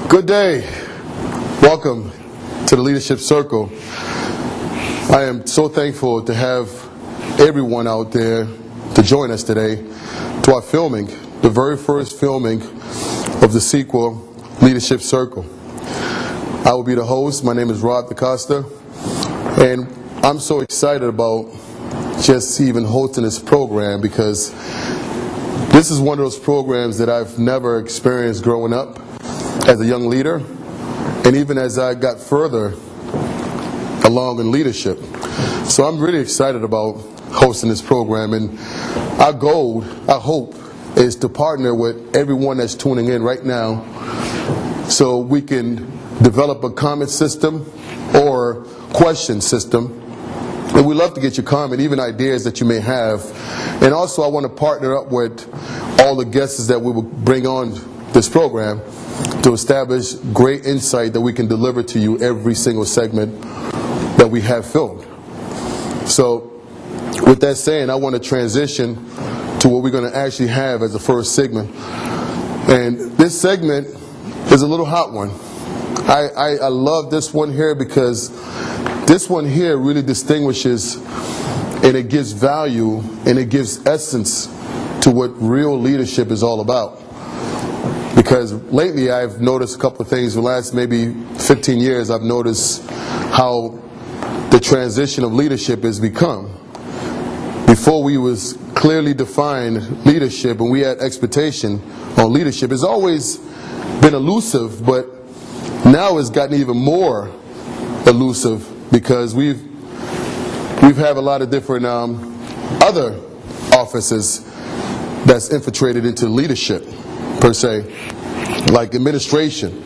Good day. Welcome to the Leadership Circle. I am so thankful to have everyone out there to join us today to our filming, the very first filming of the sequel, Leadership Circle. I will be the host. My name is Rob DaCosta, and I'm so excited about just even hosting this program because this is one of those programs that I've never experienced growing up as a young leader, and even as I got further along in leadership. So I'm really excited about hosting this program, and our goal, our hope, is to partner with everyone that's tuning in right now so we can develop a comment system or question system. And we'd love to get your comment, even ideas that you may have. And also I want to partner up with all the guests that we will bring on this program to establish great insight that we can deliver to you every single segment that we have filmed. So with that saying, I want to transition to what we're going to actually have as the first segment. And this segment is a little hot one. I love this one here because this one here really distinguishes and it gives value and it gives essence to what real leadership is all about. Because lately I've noticed a couple of things. The last maybe 15 years I've noticed how the transition of leadership has become. Before we was clearly defined leadership and we had expectation on leadership. It's always been elusive, but now it's gotten even more elusive because we've had a lot of different other offices that's infiltrated into leadership per se, like administration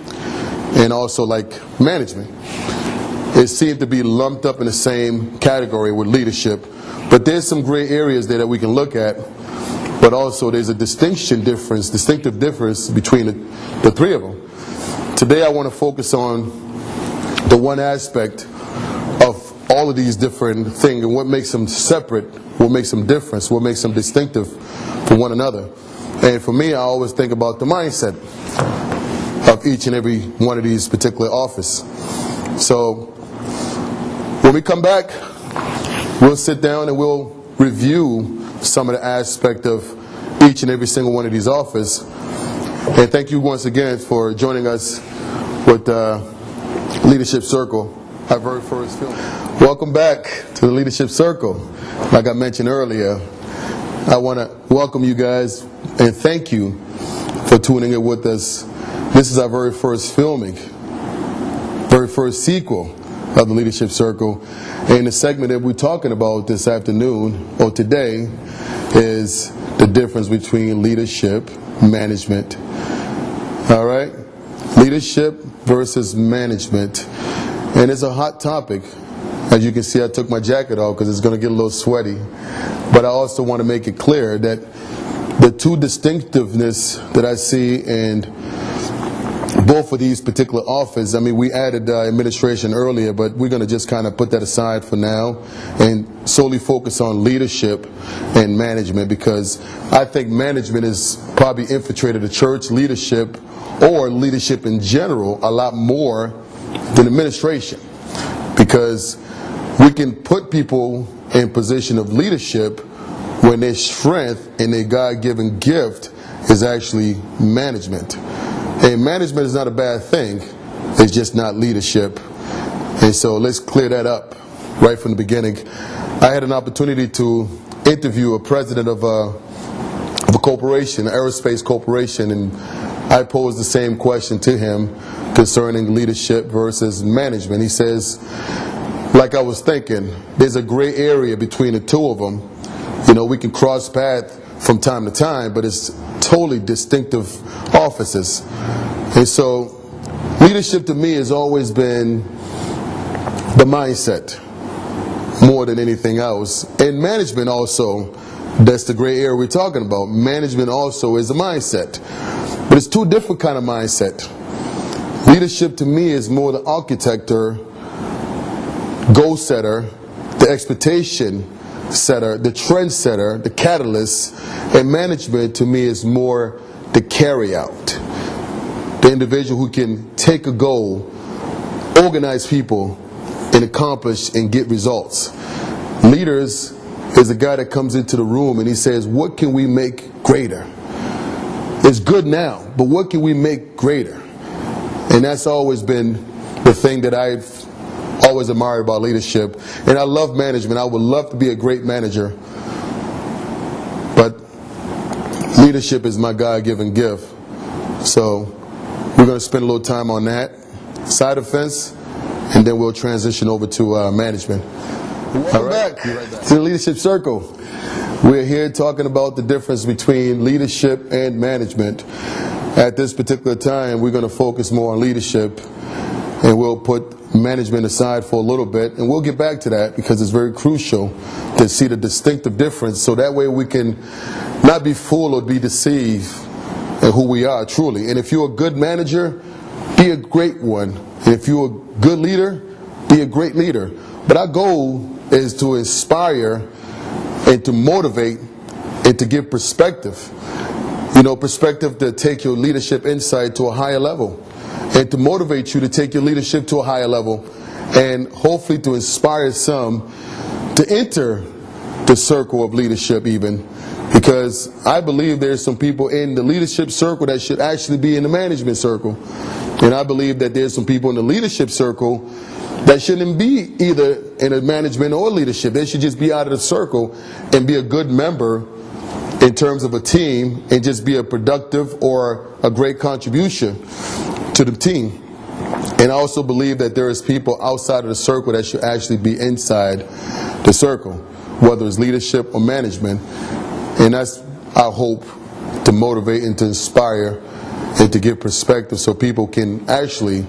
and also like management. It seemed to be lumped up in the same category with leadership, but there's some gray areas there that we can look at, but also there's a distinctive difference between the three of them. Today I want to focus on the one aspect of all of these different things and what makes them separate, what makes them different, what makes them distinctive from one another. And for me, I always think about the mindset of each and every one of these particular office. So when we come back, we'll sit down and we'll review some of the aspect of each and every single one of these offices. And thank you once again for joining us with Leadership Circle, our very first film. Welcome back to the Leadership Circle. Like I mentioned earlier, I want to welcome you guys and thank you for tuning in with us. This is our very first filming, very first sequel of the Leadership Circle. And the segment that we're talking about this afternoon or today is the difference between leadership, management. All right? Leadership versus management. And it's a hot topic. As you can see, I took my jacket off because it's going to get a little sweaty. But I also want to make it clear that the two distinctiveness that I see in both of these particular offices, I mean, we added administration earlier, but we're going to just kind of put that aside for now and solely focus on leadership and management, because I think management is probably infiltrated the church leadership or leadership in general a lot more than administration, because we can put people in position of leadership when their strength and their God-given gift is actually management. And management is not a bad thing, it's just not leadership. And so let's clear that up right from the beginning. I had an opportunity to interview a president of a corporation, an aerospace corporation, and I posed the same question to him concerning leadership versus management. He says, like I was thinking, there's a gray area between the two of them. You know, we can cross paths from time to time, but it's totally distinctive offices. And so leadership to me has always been the mindset more than anything else. And management also, that's the gray area we're talking about. Management also is a mindset. But it's two different kind of mindset. Leadership to me is more the architector, goal setter, the expectation setter, the trend setter, the catalyst, and management to me is more the carry out. the individual who can take a goal, organize people, and accomplish and get results. Leaders is a guy that comes into the room and he says, what can we make greater? It's good now, but what can we make greater? And that's always been the thing that I've always admired about leadership. And I love management. I would love to be a great manager. But leadership is my God-given gift. So we're going to spend a little time on that side of the fence, and then we'll transition over to management. Welcome back to the Leadership Circle. We're here talking about the difference between leadership and management. At this particular time, we're going to focus more on leadership, and we'll put management aside for a little bit, and we'll get back to that because it's very crucial to see the distinctive difference, so that way we can not be fooled or be deceived in who we are truly. And if you're a good manager, be a great one. And if you're a good leader, be a great leader. But our goal is to inspire and to motivate and to give perspective. You know, perspective to take your leadership insight to a higher level, and to motivate you to take your leadership to a higher level, and hopefully to inspire some to enter the circle of leadership even, because I believe there's some people in the leadership circle that should actually be in the management circle. And I believe that there's some people in the leadership circle that shouldn't be either in a management or leadership. They should just be out of the circle and be a good member in terms of a team and just be a productive or a great contribution to the team. And I also believe that there is people outside of the circle that should actually be inside the circle, whether it's leadership or management. And that's our hope, to motivate and to inspire and to give perspective so people can actually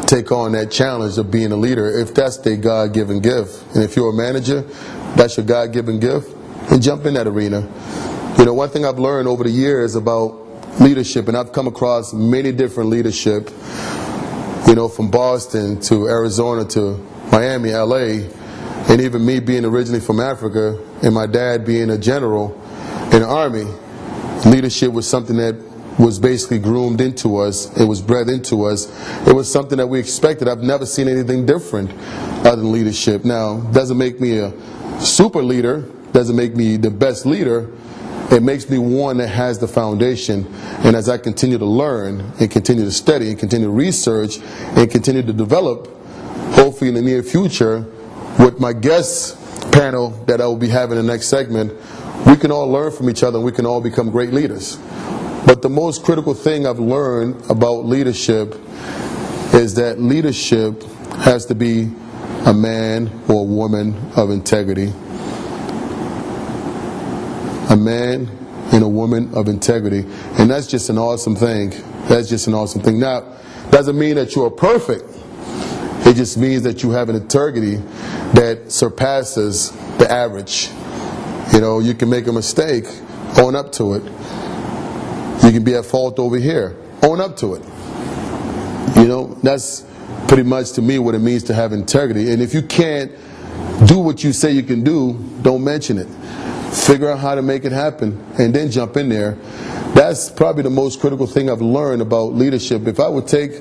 take on that challenge of being a leader if that's their God-given gift. And if you're a manager, that's your God-given gift, and jump in that arena. You know, one thing I've learned over the years about leadership, and I've come across many different leadership, you know, from Boston to Arizona to Miami, LA, and even me being originally from Africa and my dad being a general in the Army, leadership was something that was basically groomed into us. It was bred into us. It was something that we expected. I've never seen anything different other than leadership. Now, doesn't make me a super leader, doesn't make me the best leader. It makes me one that has the foundation. And as I continue to learn and continue to study and continue to research and continue to develop, hopefully in the near future, with my guest panel that I will be having in the next segment, we can all learn from each other and we can all become great leaders. But the most critical thing I've learned about leadership is that leadership has to be a man or a woman of integrity. A man and a woman of integrity. And that's just an awesome thing. That's just an awesome thing. Now, doesn't mean that you are perfect. It just means that you have an integrity that surpasses the average. You know, you can make a mistake, own up to it. You can be at fault over here, own up to it. You know, that's pretty much to me what it means to have integrity. And if you can't do what you say you can do, don't mention it. Figure out how to make it happen and then jump in there. That's probably the most critical thing I've learned about leadership. If I would take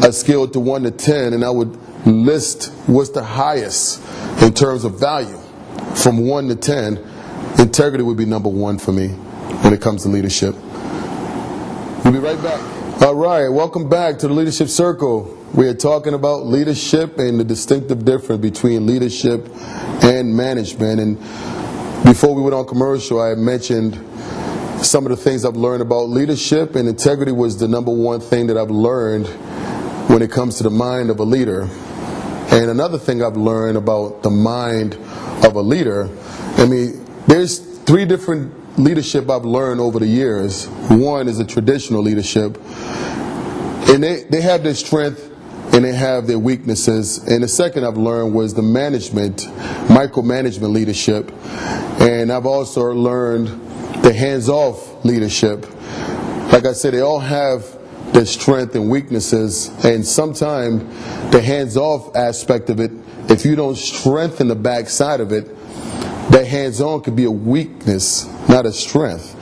a scale to 1 to 10 and I would list what's the highest in terms of value from 1 to 10, integrity would be number 1 for me when it comes to leadership. We'll be right back. All right, welcome back to the Leadership Circle. We are talking about leadership and the distinctive difference between leadership and management. And before we went on commercial, I mentioned some of the things I've learned about leadership, and integrity was the number 1 thing that I've learned when it comes to the mind of a leader. And another thing I've learned about the mind of a leader, I mean, there's 3 different leadership I've learned over the years. One is the traditional leadership, and they have their strength and they have their weaknesses. And the second I've learned was the management, micromanagement leadership. And I've also learned the hands-off leadership. Like I said, they all have their strength and weaknesses, and sometimes the hands-off aspect of it, if you don't strengthen the backside of it, that hands-on could be a weakness, not a strength.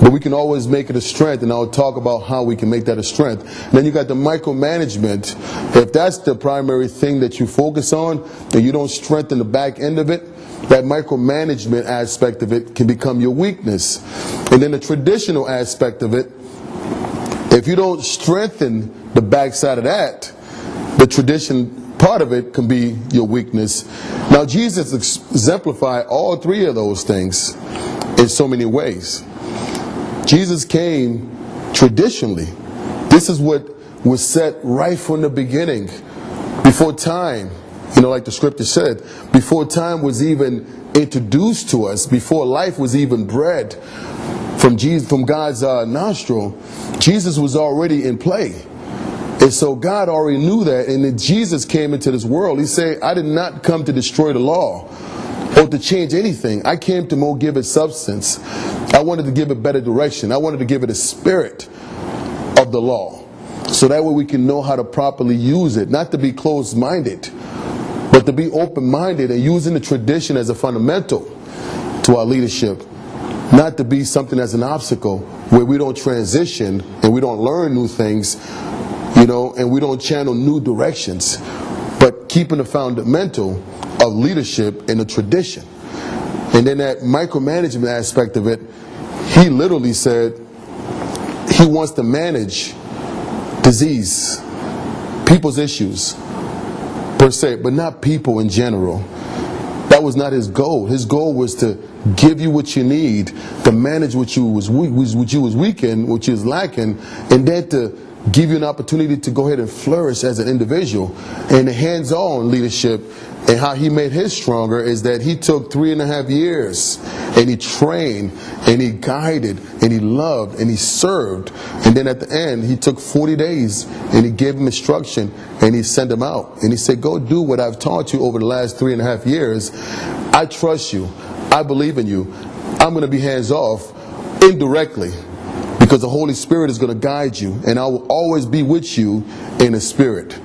But we can always make it a strength, and I'll talk about how we can make that a strength. And then you got the micromanagement. If that's the primary thing that you focus on, and you don't strengthen the back end of it, that micromanagement aspect of it can become your weakness. And then the traditional aspect of it, if you don't strengthen the backside of that, the tradition part of it can be your weakness. Now Jesus exemplified all three of those things in so many ways. Jesus came traditionally. This is what was set right from the beginning. Before time, like the scripture said, before time was even introduced to us, before life was even bred from God's nostril, Jesus was already in play. And so God already knew that. And then Jesus came into this world. He said, I did not come to destroy the law or to change anything. I came to more give it substance. I wanted to give it better direction. I wanted to give it a spirit of the law. So that way we can know how to properly use it. Not to be closed-minded, but to be open-minded and using the tradition as a fundamental to our leadership. Not to be something as an obstacle where we don't transition and we don't learn new things, and we don't channel new directions. But keeping the fundamental of leadership in the tradition. And then that micromanagement aspect of it, he literally said he wants to manage disease, people's issues per se, but not people in general. That was not his goal. His goal was to give you what you need, to manage what you was weak in, what you was lacking, and then to give you an opportunity to go ahead and flourish as an individual. And the hands-on leadership and how he made his stronger is that he took 3.5 years and he trained and he guided and he loved and he served. And then at the end, he took 40 days and he gave him instruction and he sent him out. And he said, go do what I've taught you over the last 3.5 years. I trust you. I believe in you. I'm going to be hands-off indirectly, because the Holy Spirit is going to guide you, and I will always be with you in the Spirit.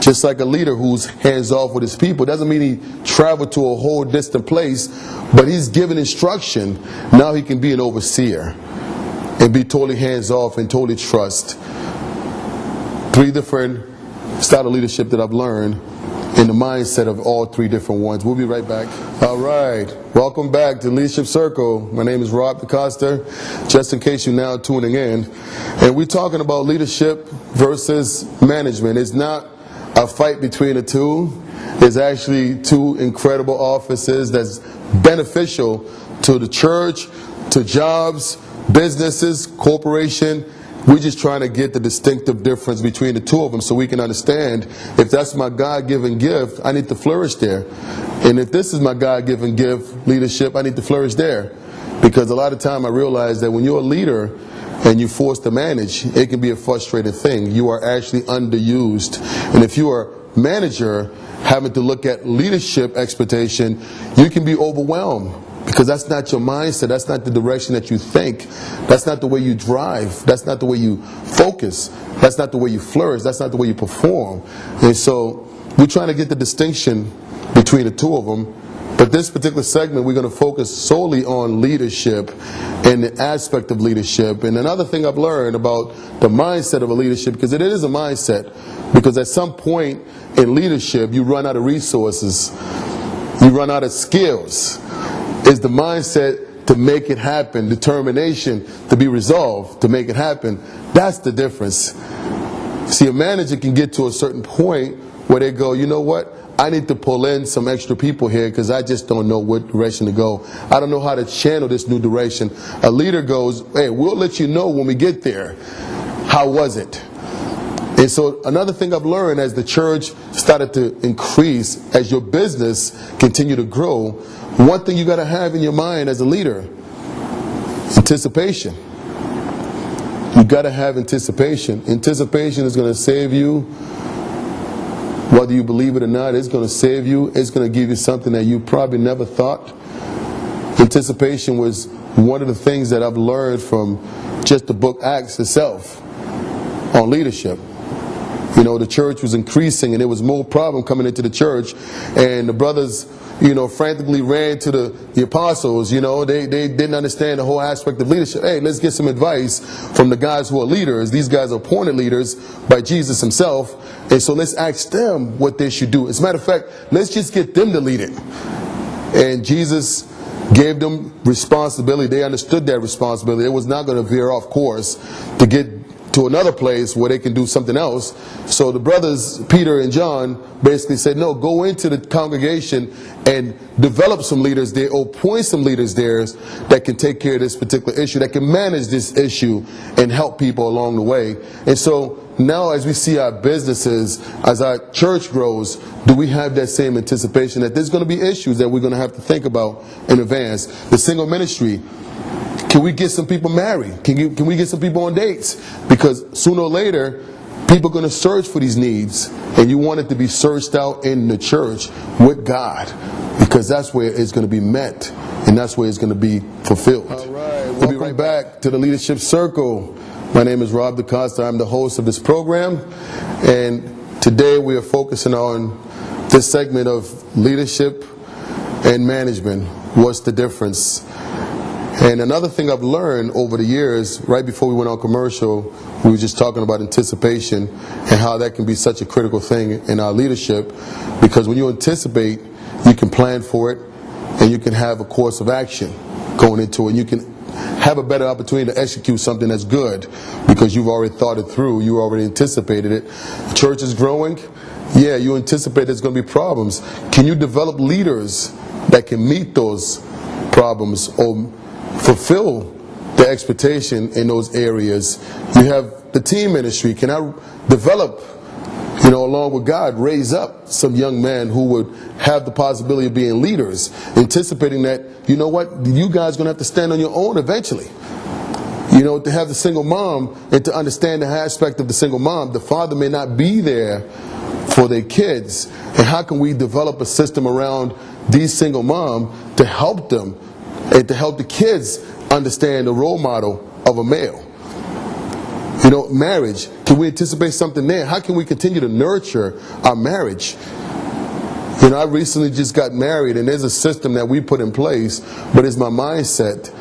Just like a leader who's hands-off with his people, doesn't mean he traveled to a whole distant place, but he's given instruction. Now he can be an overseer and be totally hands-off and totally trust. 3 different styles of leadership that I've learned in the mindset of all 3 different ones. We'll be right back. All right. Welcome back to Leadership Circle. My name is Rob DeCosta, just in case you're now tuning in. And we're talking about leadership versus management. It's not a fight between the two. It's actually 2 incredible offices that's beneficial to the church, to jobs, businesses, corporation. We're just trying to get the distinctive difference between the 2 of them so we can understand if that's my God-given gift, I need to flourish there. And if this is my God-given gift, leadership, I need to flourish there. Because a lot of time I realize that when you're a leader and you're forced to manage, it can be a frustrating thing. You are actually underused. And if you are a manager having to look at leadership expectation, you can be overwhelmed. Because that's not your mindset, that's not the direction that you think, that's not the way you drive, that's not the way you focus, that's not the way you flourish, that's not the way you perform. And so we're trying to get the distinction between the 2 of them. But this particular segment, we're going to focus solely on leadership and the aspect of leadership. And another thing I've learned about the mindset of a leadership, because it is a mindset, because at some point in leadership, you run out of resources, you run out of skills. Is the mindset to make it happen, determination to be resolved to make it happen. That's the difference. See, a manager can get to a certain point where they go, you know what, I need to pull in some extra people here because I just don't know what direction to go. I don't know how to channel this new direction. A leader goes, hey, we'll let you know when we get there. How was it? And so another thing I've learned as the church started to increase, as your business continue to grow, one thing you got to have in your mind as a leader, anticipation. You got to have anticipation. Anticipation is going to save you. Whether you believe it or not, it's going to save you. It's going to give you something that you probably never thought. Anticipation was one of the things that I've learned from just the book Acts itself on leadership. You know, the church was increasing and there was more problem coming into the church, and the brothers, you know, frantically ran to the apostles. You know, they didn't understand the whole aspect of leadership. Hey, let's get some advice from the guys who are leaders. These guys are appointed leaders by Jesus himself, and so let's ask them what they should do. As a matter of fact, let's just get them to lead it. And Jesus gave them responsibility. They understood that responsibility. They was not going to veer off course to get to another place where they can do something else. So the brothers, Peter and John, basically said, no, go into the congregation and develop some leaders there, or appoint some leaders there that can take care of this particular issue, that can manage this issue and help people along the way. And so now as we see our businesses, as our church grows, do we have that same anticipation that there's going to be issues that we're going to have to think about in advance? The single ministry, can we get some people married? Can we get some people on dates? Because sooner or later, people are going to search for these needs, and you want it to be searched out in the church with God, because that's where it's going to be met, and that's where it's going to be fulfilled. All right, we'll be right back to the Leadership Circle. My name is Rob DaCosta. I'm the host of this program, and today we are focusing on this segment of leadership and management. What's the difference? And another thing I've learned over the years, right before we went on commercial, we were just talking about anticipation and how that can be such a critical thing in our leadership, because when you anticipate, you can plan for it and you can have a course of action going into it. And you can have a better opportunity to execute something that's good because you've already thought it through, you already anticipated it. The church is growing. Yeah, you anticipate there's going to be problems. Can you develop leaders that can meet those problems or fulfill the expectation in those areas? You have the team ministry. Can I develop, you know, along with God, raise up some young men who would have the possibility of being leaders, anticipating that, you know what, you guys are going to have to stand on your own eventually. You know, to have the single mom and to understand the aspect of the single mom, the father may not be there for their kids. And how can we develop a system around these single mom to help them and to help the kids understand the role model of a male? You know, marriage, can we anticipate something there? How can we continue to nurture our marriage? You know, I recently just got married, and there's a system that we put in place, but it's my mindset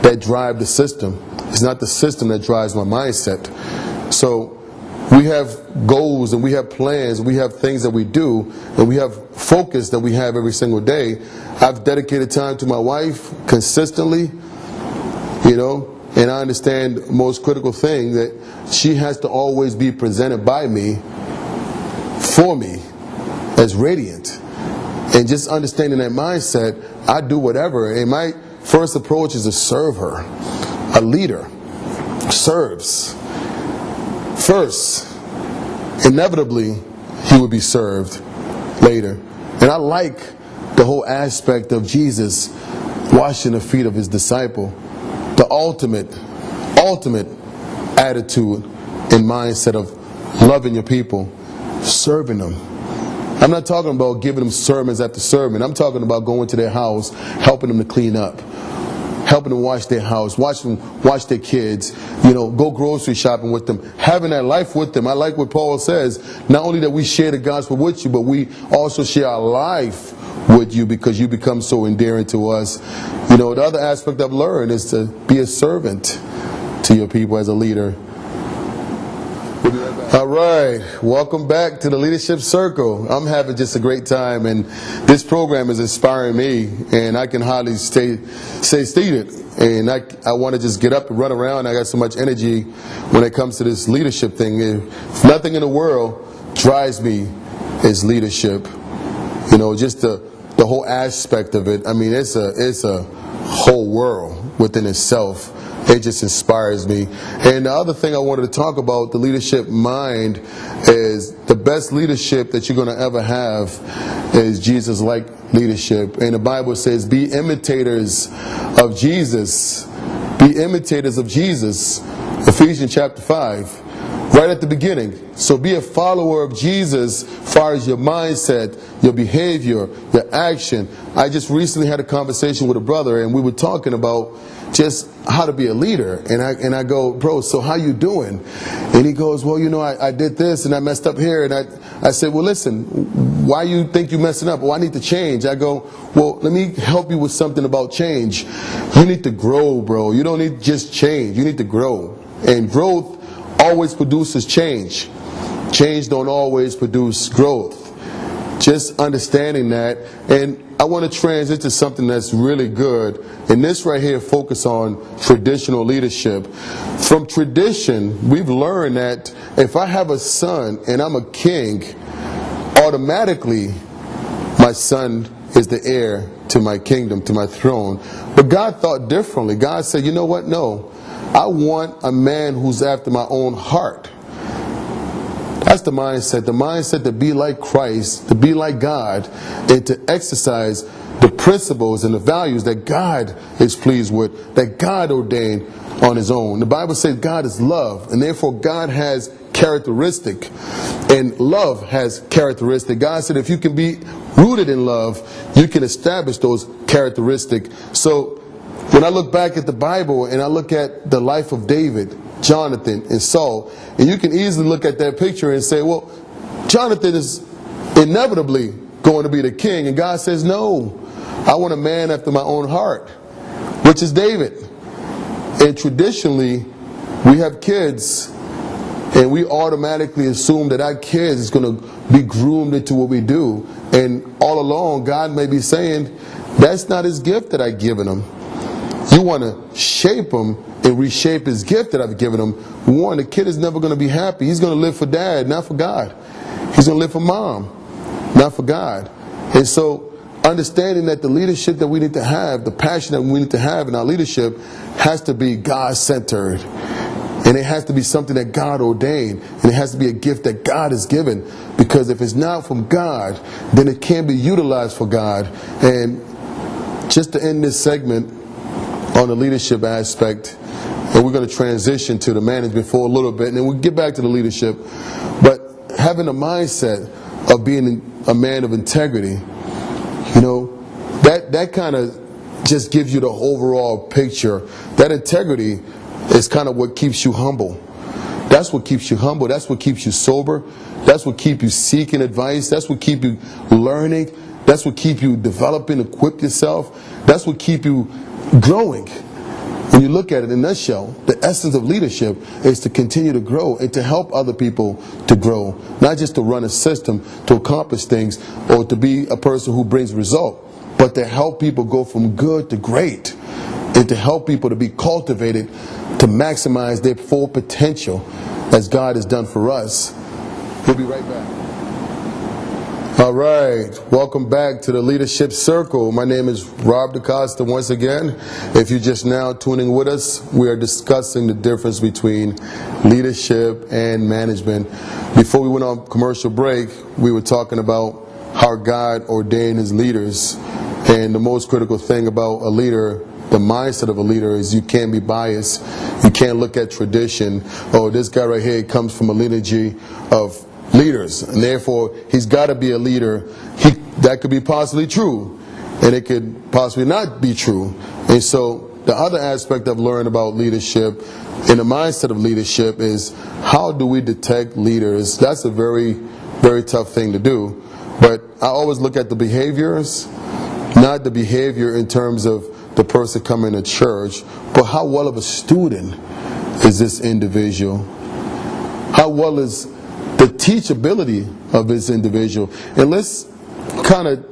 that drives the system. It's not the system that drives my mindset. So we have goals and we have plans, we have things that we do, and we have focus that we have every single day. I've dedicated time to my wife consistently, you know, and I understand the most critical thing, that she has to always be presented by me, for me, as radiant. And just understanding that mindset, I do whatever. And my first approach is to serve her. A leader serves first. Inevitably, he will be served later. And I like the whole aspect of Jesus washing the feet of his disciple. The ultimate attitude and mindset of loving your people, serving them. I'm not talking about giving them sermons after sermon. I'm talking about going to their house, helping them to clean up, helping them wash their house, watch their kids, you know, go grocery shopping with them, having that life with them. I like what Paul says, not only that we share the gospel with you, but we also share our life with you because you become so endearing to us. You know, the other aspect I've learned is to be a servant to your people as a leader. All right, welcome back to the Leadership Circle. I'm having just a great time, and this program is inspiring me, and I can hardly stay seated. And I want to just get up and run around. I got so much energy when it comes to this leadership thing. If nothing in the world drives me is leadership. You know, just the whole aspect of it. I mean, it's a whole world within itself. It just inspires me. And the other thing I wanted to talk about, the leadership mind, is the best leadership that you're going to ever have is Jesus-like leadership. And the Bible says, be imitators of Jesus. Be imitators of Jesus. Ephesians chapter 5, right at the beginning. So be a follower of Jesus as far as your mindset, your behavior, your action. I just recently had a conversation with a brother, and we were talking about just how to be a leader. And I go, bro, so how you doing? And he goes, well, you know, I did this and I messed up here. And I said, well, listen, why you think you messing up? Well, I need to change. I go, well, let me help you with something about change. You need to grow, bro. You don't need just change. You need to grow. And growth always produces change. Change don't always produce growth. Just understanding that. And I want to transition to something that's really good. And this right here focus on traditional leadership. From tradition, we've learned that if I have a son and I'm a king, automatically my son is the heir to my kingdom, to my throne. But God thought differently. God said, you know what? No, I want a man who's after my own heart. That's the mindset to be like Christ, to be like God, and to exercise the principles and the values that God is pleased with, that God ordained on his own. The Bible says God is love, and therefore God has characteristic, and love has characteristic. God said if you can be rooted in love, you can establish those characteristics. So when I look back at the Bible and I look at the life of David, Jonathan, and Saul, and you can easily look at that picture and say, well, Jonathan is inevitably going to be the king. And God says, no, I want a man after my own heart, which is David. And traditionally, we have kids, and we automatically assume that our kids is going to be groomed into what we do. And all along, God may be saying, that's not his gift that I've given him. You want to shape him and reshape his gift that I've given him. One, the kid is never going to be happy. He's going to live for dad, not for God. He's going to live for mom, not for God. And so understanding that the leadership that we need to have, the passion that we need to have in our leadership has to be God-centered. And it has to be something that God ordained. And it has to be a gift that God has given. Because if it's not from God, then it can't be utilized for God. And just to end this segment on the leadership aspect, and we're going to transition to the management for a little bit, and then we'll get back to the leadership. But having a mindset of being a man of integrity, you know, that kind of just gives you the overall picture. That integrity is kind of what keeps you humble. That's what keeps you humble. That's what keeps you sober. That's what keeps you seeking advice. That's what keeps you learning. That's what keeps you developing, equip yourself. That's what keeps you growing. When you look at it in a nutshell, the essence of leadership is to continue to grow and to help other people to grow. Not just to run a system to accomplish things or to be a person who brings result, but to help people go from good to great and to help people to be cultivated to maximize their full potential as God has done for us. We'll be right back. All right, welcome back to the Leadership Circle. My name is Rob DaCosta once again. If you're just now tuning with us, we are discussing the difference between leadership and management. Before we went on commercial break, we were talking about how God ordained his leaders. And the most critical thing about a leader, the mindset of a leader, is you can't be biased. You can't look at tradition. Oh, this guy right here comes from a lineage of leaders, and therefore he's got to be a leader. That could be possibly true, and it could possibly not be true. And so the other aspect I've learned about leadership and the mindset of leadership is how do we detect leaders? That's a very, very tough thing to do. But I always look at the behaviors, not the behavior in terms of the person coming to church, but how well of a student is this individual? How well is the teachability of this individual? And let's kind of,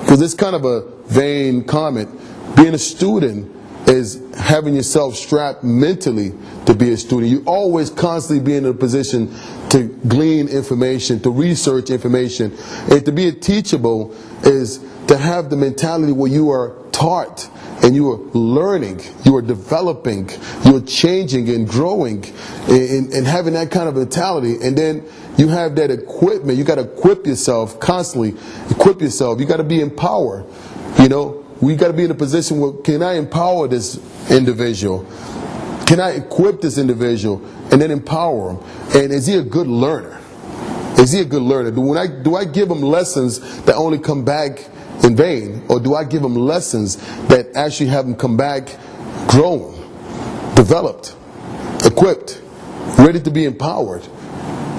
because it's kind of a vain comment, being a student is having yourself strapped mentally to be a student. You always constantly be in a position to glean information, to research information. And to be a teachable is to have the mentality where you are taught and you are learning, you are developing, you are changing and growing and having that kind of mentality. And then you have that equipment. You got to equip yourself constantly. Equip yourself. You got to be empowered. You know, we got to be in a position where, can I empower this individual? Can I equip this individual and then empower him? And is he a good learner? Is he a good learner? Do I give him lessons that only come back in vain, or do I give him lessons that actually have him come back grown, developed, equipped, ready to be empowered.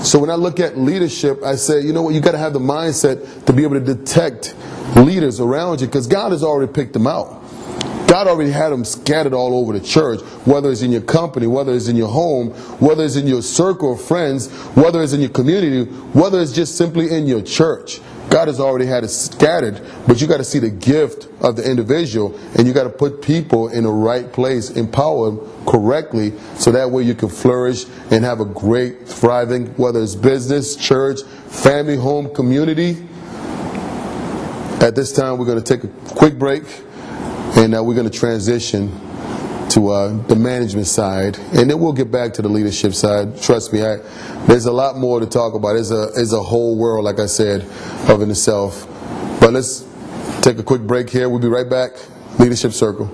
So when I look at leadership, I say, you know what, you got to have the mindset to be able to detect leaders around you, because God has already picked them out. God already had them scattered all over the church, whether it's in your company, whether it's in your home, whether it's in your circle of friends, whether it's in your community, whether it's just simply in your church. God has already had it scattered, but you got to see the gift of the individual, and you got to put people in the right place, empower them correctly, so that way you can flourish and have a great, thriving, whether it's business, church, family, home, community. At this time, we're going to take a quick break, and we're going to transition to the management side, and then we'll get back to the leadership side. Trust me, there's a lot more to talk about. It's a whole world, like I said, of in itself. But let's take a quick break here. We'll be right back. Leadership Circle.